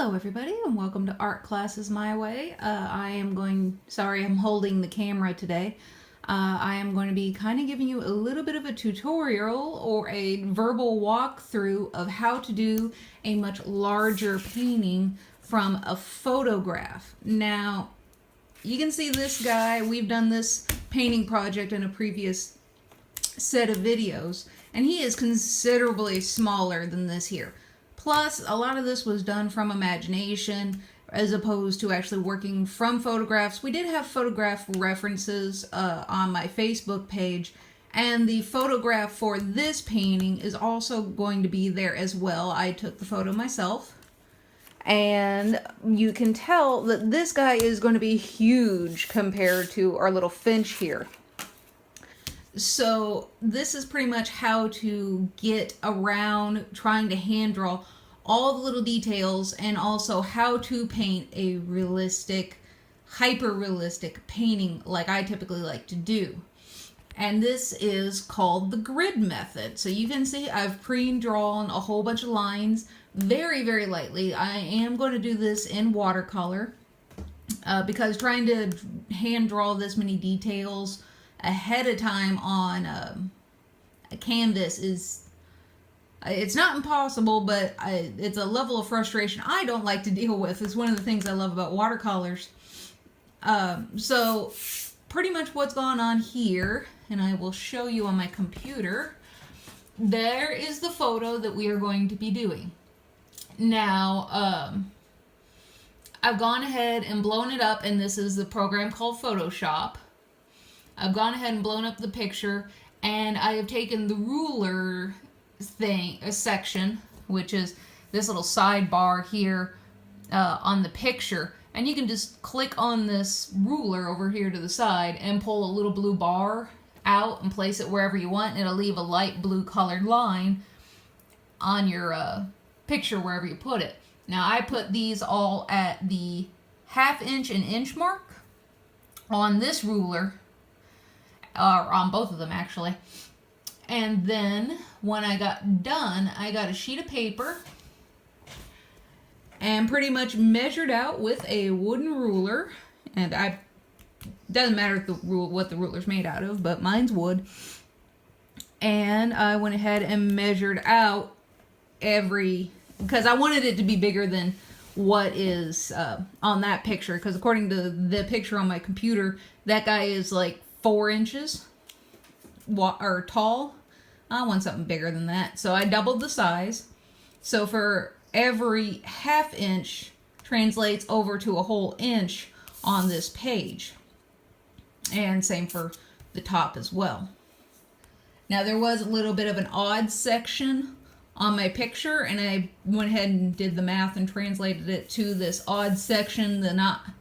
Hello everybody and welcome to Art Classes My Way. I'm holding the camera today. I am going to be kind of giving you a little bit of a tutorial or a verbal walkthrough of how to do a much larger painting from a photograph. Now, you can see this guy, we've done this painting project in a previous set of videos, and he is considerably smaller than this here. Plus, a lot of this was done from imagination as opposed to actually working from photographs. We did have photograph references on my Facebook page, and the photograph for this painting is also going to be there as well. I took the photo myself, and you can tell that this guy is going to be huge compared to our little finch here. So this is pretty much how to get around trying to hand draw all the little details, and also how to paint a realistic, hyper-realistic painting like I typically like to do. And this is called the grid method. So you can see I've pre-drawn a whole bunch of lines very, very lightly. I am going to do this in watercolor because trying to hand draw this many details ahead of time on a canvas it's not impossible, but it's a level of frustration I don't like to deal with. It's one of the things I love about watercolors. So pretty much what's going on here, and I will show you on my computer, there is the photo that we are going to be doing. Now, I've gone ahead and blown it up, and this is the program called Photoshop. I've gone ahead and blown up the picture, and I have taken the ruler section, which is this little sidebar here on the picture, and you can just click on this ruler over here to the side and pull a little blue bar out and place it wherever you want, and it'll leave a light blue colored line on your picture wherever you put it. Now I put these all at the 1/2 inch and inch mark on this ruler, or on both of them actually. And then when I got done, I got a sheet of paper and pretty much measured out with a wooden ruler. And doesn't matter what the ruler's made out of, but mine's wood. And I went ahead and measured out because I wanted it to be bigger than what is on that picture. Because according to the picture on my computer, that guy is like 4 inches tall. I want something bigger than that, so I doubled the size. So for every 1/2 inch translates over to a whole inch on this page, and same for the top as well. Now there was a little bit of an odd section on my picture, and I went ahead and did the math and translated it to this odd section, not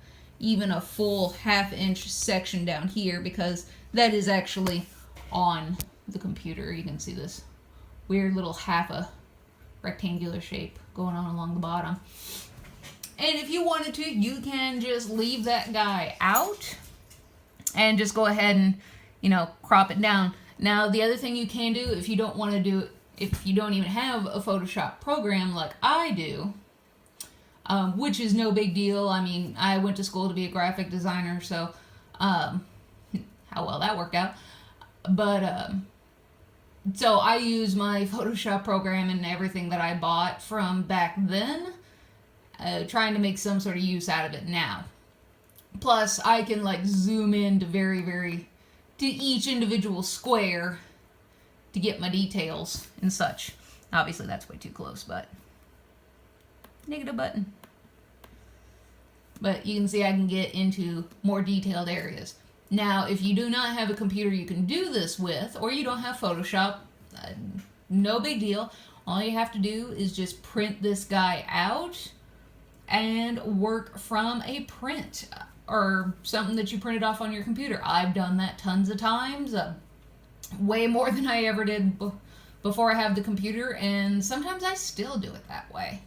even a full 1/2 inch section down here, because that is actually on the computer. You can see this weird little half a rectangular shape going on along the bottom. And if you wanted to, you can just leave that guy out and just go ahead and, crop it down. Now, the other thing you can do, if you don't want to do it, if you don't even have a Photoshop program like I do, which is no big deal. I mean, I went to school to be a graphic designer, so how well that worked out. But so I use my Photoshop program and everything that I bought from back then, trying to make some sort of use out of it now. Plus, I can zoom in to to each individual square to get my details and such. Obviously, that's way too close, but negative button. But you can see I can get into more detailed areas. Now, if you do not have a computer you can do this with, or you don't have Photoshop, no big deal. All you have to do is just print this guy out and work from a print or something that you printed off on your computer. I've done that tons of times, way more than I ever did before I have the computer, and sometimes I still do it that way.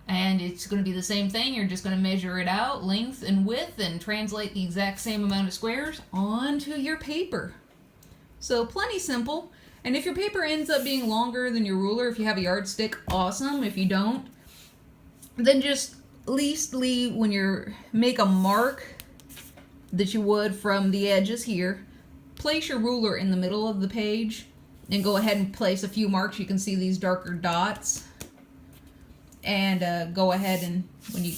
And it's going to be the same thing. You're just going to measure it out, length and width, and translate the exact same amount of squares onto your paper. So plenty simple. And if your paper ends up being longer than your ruler, if you have a yardstick, awesome. If you don't, Then just at least leave, when make a mark that you would from the edges here, place your ruler in the middle of the page and go ahead and place a few marks. You can see these darker dots, and go ahead and when you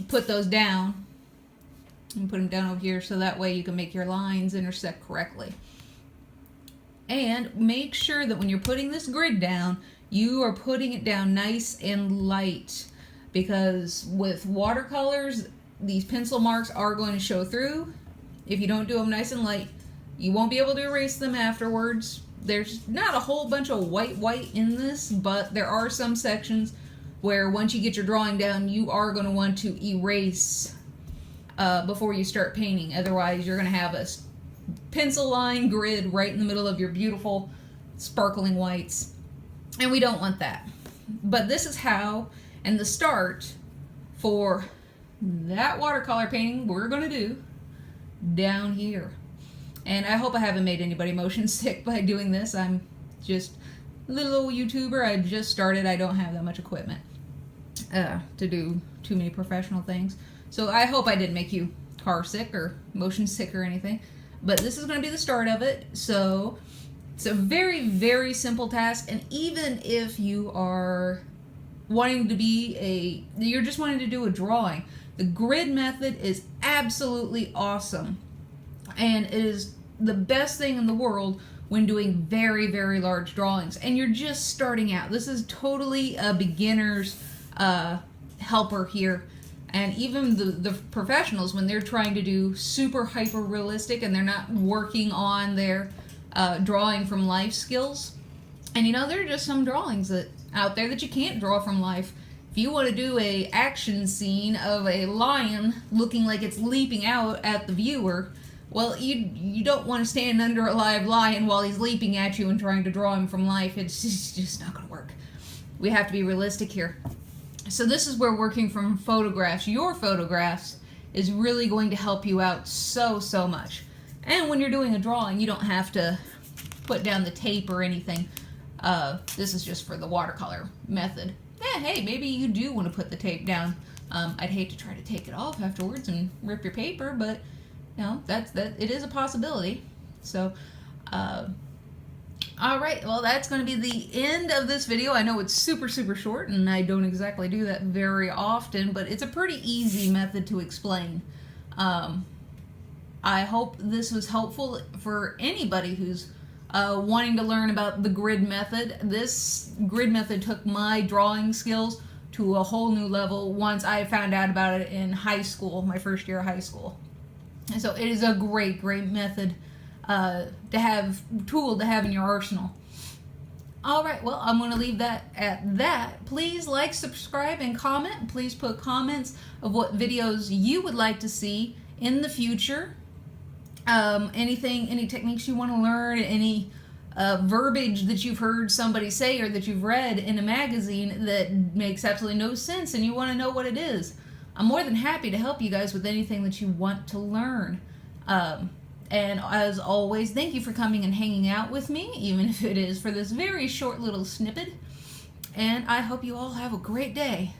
put those down, and put them down over here so that way you can make your lines intersect correctly. And make sure that when you're putting this grid down, you are putting it down nice and light, because with watercolors, these pencil marks are going to show through. If you don't do them nice and light, you won't be able to erase them afterwards. There's not a whole bunch of white in this, but there are some sections where once you get your drawing down, you are going to want to erase before you start painting. Otherwise, you're going to have a pencil line grid right in the middle of your beautiful sparkling whites, and we don't want that. But this is how, and the start for that watercolor painting we're going to do down here. And I hope I haven't made anybody motion sick by doing this. I'm just a little old YouTuber. I just started. I don't have that much equipment to do too many professional things. So I hope I didn't make you car sick or motion sick or anything. But this is going to be the start of it. So it's a very, very simple task. And even if you are wanting to you're just wanting to do a drawing, the grid method is absolutely awesome. And it is the best thing in the world when doing very, very large drawings. And you're just starting out. This is totally a beginner's helper here. And even the professionals, when they're trying to do super hyper realistic and they're not working on their drawing from life skills. And there are just some drawings out there that you can't draw from life. If you want to do a action scene of a lion looking like it's leaping out at the viewer, well, you don't want to stand under a live lion while he's leaping at you and trying to draw him from life. It's just not going to work. We have to be realistic here. So this is where working from photographs, your photographs, is really going to help you out so much. And when you're doing a drawing, you don't have to put down the tape or anything. This is just for the watercolor method. Hey, maybe you do want to put the tape down. I'd hate to try to take it off afterwards and rip your paper, but it is a possibility. So, all right, well, that's going to be the end of this video. I know it's super short, and I don't exactly do that very often, but it's a pretty easy method to explain. I hope this was helpful for anybody who's wanting to learn about the grid method. This grid method took my drawing skills to a whole new level once I found out about it in high school, my first year of high school. And so it is a great method tool to have in your arsenal. All right, well, I'm going to leave that at that. Please like, subscribe, and comment. Please put comments of what videos you would like to see in the future. Any techniques you want to learn, any verbiage that you've heard somebody say or that you've read in a magazine that makes absolutely no sense and you want to know what it is. I'm more than happy to help you guys with anything that you want to learn. And as always, thank you for coming and hanging out with me, even if it is for this very short little snippet. And I hope you all have a great day.